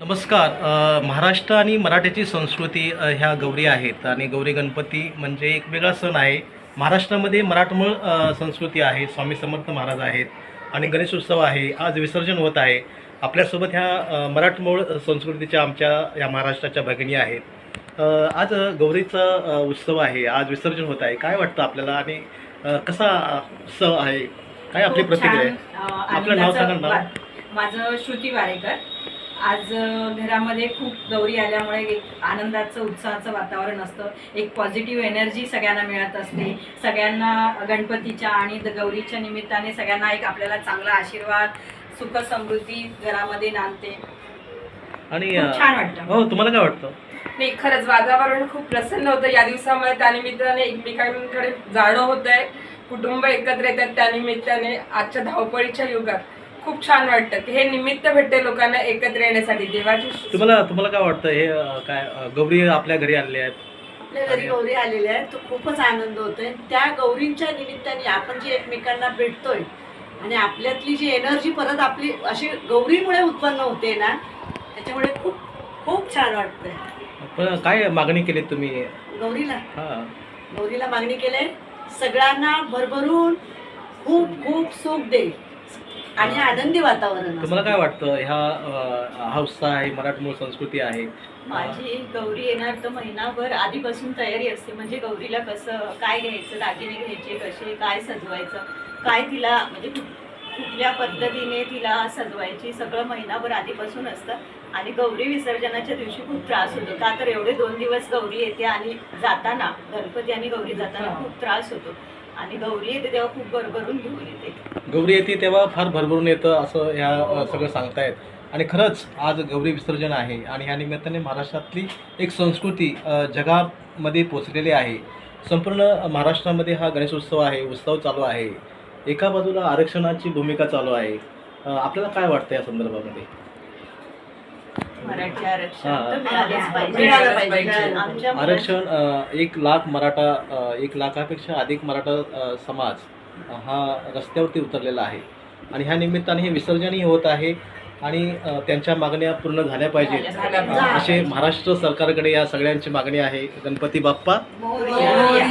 नमस्कार. महाराष्ट्र आणि मराठीची संस्कृती ह्या गौरी आहेत आणि गौरी गणपती म्हणजे एक वेगळा सण आहे. महाराष्ट्रामध्ये मराठमोळ संस्कृती आहे. स्वामी समर्थ महाराज आहेत आणि गणेशोत्सव आहे. आज विसर्जन होत आहे. आपल्यासोबत ह्या मराठमोळ संस्कृतीच्या आमच्या या महाराष्ट्राच्या भगिनी आहेत. आज गौरीचा उत्सव आहे. आज विसर्जन होत आहे. काय वाटतं आपल्याला आणि कसा उत्सव आहे? काय आपली प्रतिक्रिया आहे? आपलं नाव सांगा ना. माझं श्रुती वारेकर. आज घरामध्ये खूप गौरी आल्यामुळे एक आनंदाचं उत्साहाचं वातावरण असतं. एक पॉझिटिव्ह एनर्जी सगळ्यांना मिळत असते. सगळ्यांना गणपतीच्या आणि गौरीच्या निमित्ताने सगळ्यांना एक आपल्याला चांगला आशीर्वाद, सुख समृद्धी घरामध्ये नांदते आणि छान वाटतं. हो, तुम्हाला काय वाटतं? नाही, खरंच वातावरण खूप प्रसन्न होतं या दिवसामध्ये. त्यानिमित्ताने एकमेकांकडे जाणं होत आहे. कुटुंब एकत्र येतात त्यानिमित्ताने. आजच्या धावपळीच्या युगात खूप छान वाटतं की हे निमित्त भेटते लोकांना एकत्र येण्यासाठी. देवाची तुम्हाला काय वाटतं? हे काय गौरी आपल्या घरी आलेल्या आहेत? आपल्या घरी गौरी आलेल्या आहेत, तो खूपच आनंद होतोय. त्या गौरींच्या निमित्ताने आपण जे एकमेकांना भेटतोय आणि आपल्यातली जी एनर्जी परत आपली अशी गौरीमुळे उत्पन्न होते ना, त्याच्यामुळे खूप खूप छान वाटतंय. पण काय मागणी केली तुम्ही गौरीला हां? गौरीला मागणी केली, सगळ्यांना भरभरून खूप खूप सुख दे आणि आनंदी वातावरण. तुम्हाला काय वाटतं? हा उत्साह आहे, मराठमोळ संस्कृती आहे. माझी गौरी येणार तर महिनाभर आधीपासून तयारी असते. म्हणजे गौरीला कसं काय घ्यायचं, दागिने घ्यायचे कसे, काय सजवायचं, काय तिला म्हणजे कुठल्या पद्धतीने तिला सजवायची, सगळं महिनाभर आधीपासून असतं. आणि गौरी विसर्जनाच्या दिवशी खूप त्रास होतो. का तर एवढे 2 दिवस गौरी येते आणि जाताना गणपती आणि गौरी जाताना खूप त्रास होतो. आणि गौरी येते तेव्हा खूप भरभरून घेऊन येते. गौरी येते तेव्हा फार भरभरून येतं असं ह्या सगळं सांगतायत. आणि खरंच आज गौरी विसर्जन आहे आणि ह्या निमित्ताने महाराष्ट्रातली एक संस्कृती जगामध्ये पोचलेली आहे. संपूर्ण महाराष्ट्रामध्ये हा गणेशोत्सव आहे, उत्सव चालू आहे. एका बाजूला आरक्षणाची भूमिका चालू आहे. आपल्याला काय वाटतं या संदर्भामध्ये? मराठी आरक्षण तर मिळालं पाहिजे. आमच्या आरक्षण 1 लाख मराठा 1 लाखापेक्षा अधिक मराठा समाज हा रस्त्यावरती उतरलेला आहे आणि ह्या निमित्ताने हे विसर्जनही होत आहे आणि त्यांच्या मागण्या पूर्ण झाल्या पाहिजेत असे महाराष्ट्र सरकारकडे या सगळ्यांची मागणी आहे. गणपती बाप्पा मोरया.